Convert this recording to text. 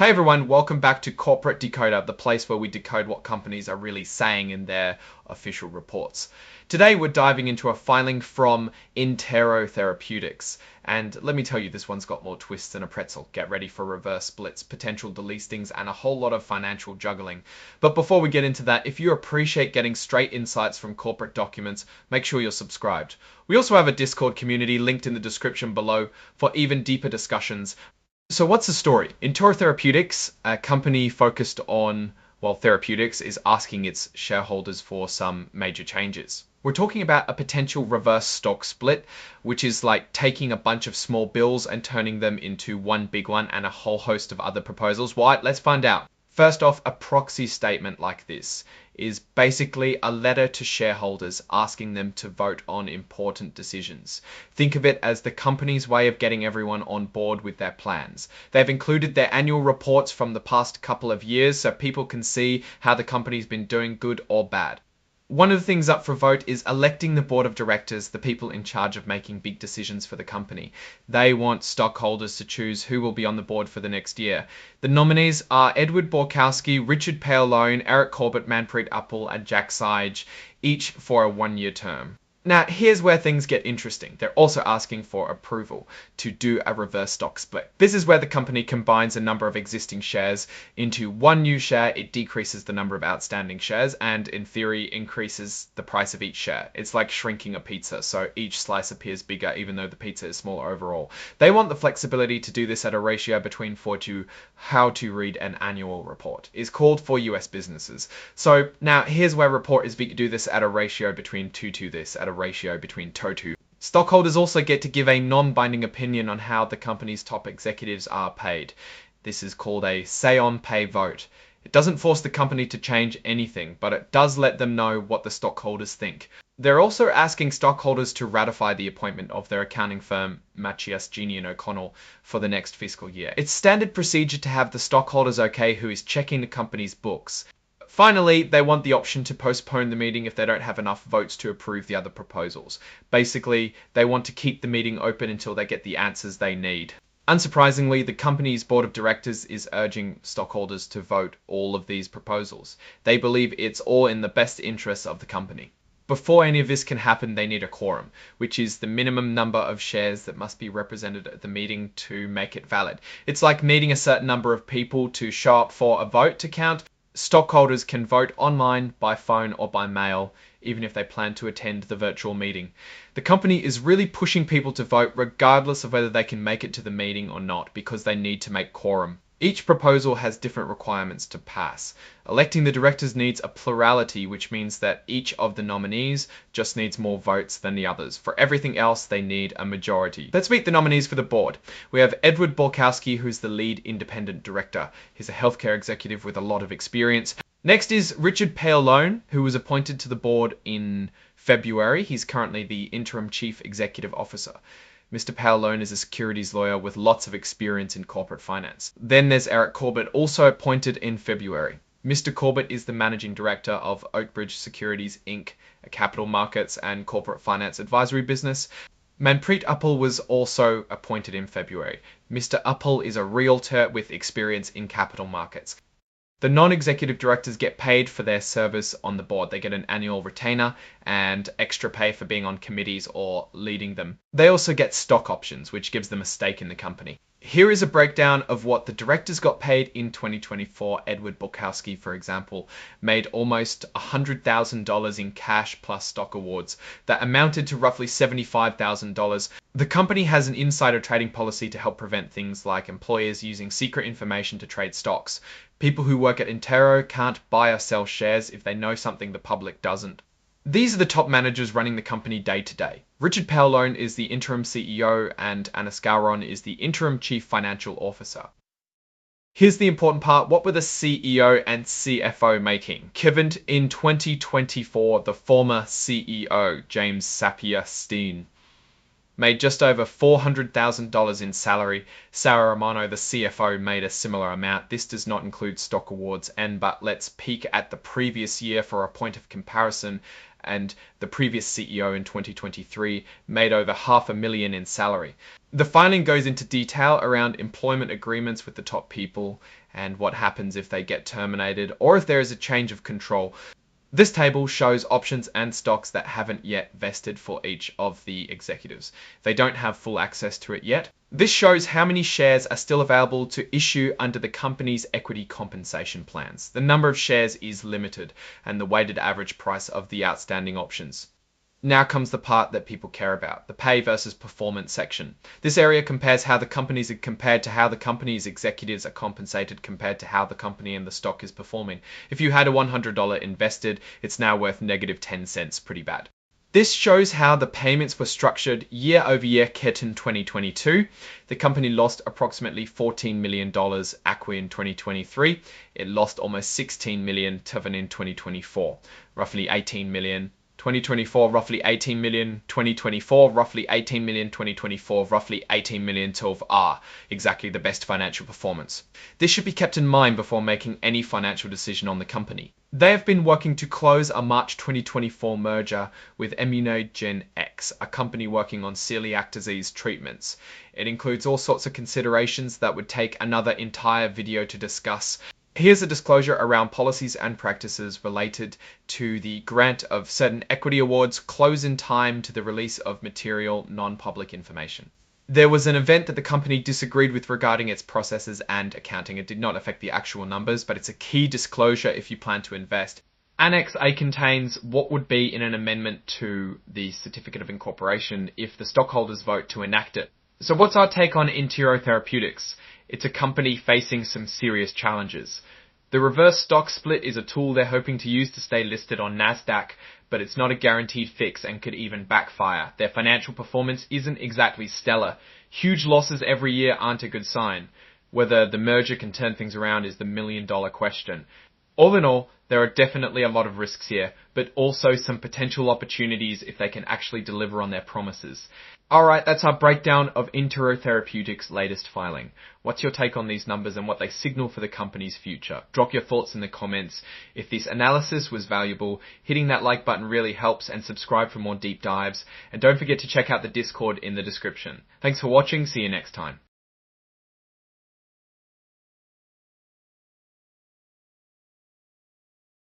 Hey everyone, welcome back to Corporate Decoder, the place where we decode what companies are really saying in their official reports. Today we're diving into a filing from Entero Therapeutics. And let me tell you, this one's got more twists than a pretzel. Get ready for reverse splits, potential delistings, and a whole lot of financial juggling. But before we get into that, if you appreciate getting straight insights from corporate documents, make sure you're subscribed. We also have a Discord community linked in the description below for even deeper discussions. So what's the story? Entero Therapeutics, a company focused on, therapeutics, is asking its shareholders for some major changes. We're talking about a potential reverse stock split, which is like taking a bunch of small bills and turning them into one big one and a whole host of other proposals. Why? Let's find out. First off, a proxy statement like this is basically a letter to shareholders asking them to vote on important decisions. Think of it as the company's way of getting everyone on board with their plans. They've included their annual reports from the past couple of years so people can see how the company's been doing, good or bad. One of the things up for vote is electing the board of directors, the people in charge of making big decisions for the company. They want stockholders to choose who will be on the board for the next year. The nominees are Edward Borkowski, Richard Paolone, Eric Corbett, Manpreet Uppal, and Jack Sage, each for a one-year term. Now, here's where things get interesting. They're also asking for approval to do a reverse stock split. This is where the company combines a number of existing shares into one new share. It decreases the number of outstanding shares and, in theory, increases the price of each share. It's like shrinking a pizza, so each slice appears bigger even though the pizza is smaller overall. They want the flexibility to do this at a ratio between 4 to how to read an annual report. It's called for US businesses. So now here's where report is big. Do this at a ratio between 2 to this, at a ratio between to. Stockholders also get to give a non-binding opinion on how the company's top executives are paid. This is called a say-on-pay vote. It doesn't force the company to change anything, but it does let them know what the stockholders think. They're also asking stockholders to ratify the appointment of their accounting firm, Machias, Gini & O'Connell, for the next fiscal year. It's standard procedure to have the stockholders okay who is checking the company's books. Finally, they want the option to postpone the meeting if they don't have enough votes to approve the other proposals. Basically, they want to keep the meeting open until they get the answers they need. Unsurprisingly, the company's board of directors is urging stockholders to vote all of these proposals. They believe it's all in the best interests of the company. Before any of this can happen, they need a quorum, which is the minimum number of shares that must be represented at the meeting to make it valid. It's like needing a certain number of people to show up for a vote to count. Stockholders can vote online, by phone, or by mail, even if they plan to attend the virtual meeting. The company is really pushing people to vote regardless of whether they can make it to the meeting or not, because they need to make quorum. Each proposal has different requirements to pass. Electing the directors needs a plurality, which means that each of the nominees just needs more votes than the others. For everything else, they need a majority. Let's meet the nominees for the board. We have Edward Borkowski, who's the lead independent director. He's a healthcare executive with a lot of experience. Next is Richard Paolone, who was appointed to the board in February. He's currently the interim chief executive officer. Mr. Paolone is a securities lawyer with lots of experience in corporate finance. Then there's Eric Corbett, also appointed in February. Mr. Corbett is the managing director of Oakbridge Securities, Inc., a capital markets and corporate finance advisory business. Manpreet Uppal was also appointed in February. Mr. Uppal is a realtor with experience in capital markets. The non-executive directors get paid for their service on the board. They get an annual retainer and extra pay for being on committees or leading them. They also get stock options, which gives them a stake in the company. Here is a breakdown of what the directors got paid in 2024. Edward Borkowski, for example, made almost $100,000 in cash plus stock awards. That amounted to roughly $75,000. The company has an insider trading policy to help prevent things like employers using secret information to trade stocks. People who work at Entero can't buy or sell shares if they know something the public doesn't. These are the top managers running the company day to day. Richard Paolone is the interim CEO and Anas Gowron is the interim chief financial officer. Here's the important part. What were the CEO and CFO making? Given in 2024, the former CEO, James Sapier-Steen, made just over $400,000 in salary. Sarah Romano, the CFO, made a similar amount. This does not include stock awards, but let's peek at the previous year for a point of comparison. And the previous CEO in 2023 made over $500,000 in salary. The filing goes into detail around employment agreements with the top people and what happens if they get terminated or if there is a change of control. This table shows options and stocks that haven't yet vested for each of the executives. They don't have full access to it yet. This shows how many shares are still available to issue under the company's equity compensation plans. The number of shares is limited, and the weighted average price of the outstanding options. Now comes the part that people care about, the pay versus performance section. This area compares how the companies are compared to how the company's executives are compensated compared to how the company and the stock is performing. If you had a $100 invested, it's now worth negative 10 cents, pretty bad. This shows how the payments were structured year over year kept in 2022. The company lost approximately $14 million ACWI in 2023. It lost almost $16 million TVN in 2024, roughly $18 million. 2024, roughly 18 million, 2024, roughly 18 million, 2024, roughly 18 million TVR, exactly the best financial performance. This should be kept in mind before making any financial decision on the company. They have been working to close a March 2024 merger with Immunogen X, a company working on celiac disease treatments. It includes all sorts of considerations that would take another entire video to discuss. Here's a disclosure around policies and practices related to the grant of certain equity awards close in time to the release of material non-public information. There was an event that the company disagreed with regarding its processes and accounting. It did not affect the actual numbers, but it's a key disclosure if you plan to invest. Annex A contains what would be in an amendment to the Certificate of Incorporation if the stockholders vote to enact it. So what's our take on Entero Therapeutics? It's a company facing some serious challenges. The reverse stock split is a tool they're hoping to use to stay listed on NASDAQ, but it's not a guaranteed fix and could even backfire. Their financial performance isn't exactly stellar. Huge losses every year aren't a good sign. Whether the merger can turn things around is the million-dollar question. All in all, there are definitely a lot of risks here, but also some potential opportunities if they can actually deliver on their promises. Alright, that's our breakdown of Entero Therapeutics' latest filing. What's your take on these numbers and what they signal for the company's future? Drop your thoughts in the comments. If this analysis was valuable, hitting that like button really helps, and subscribe for more deep dives. And don't forget to check out the Discord in the description. Thanks for watching, see you next time.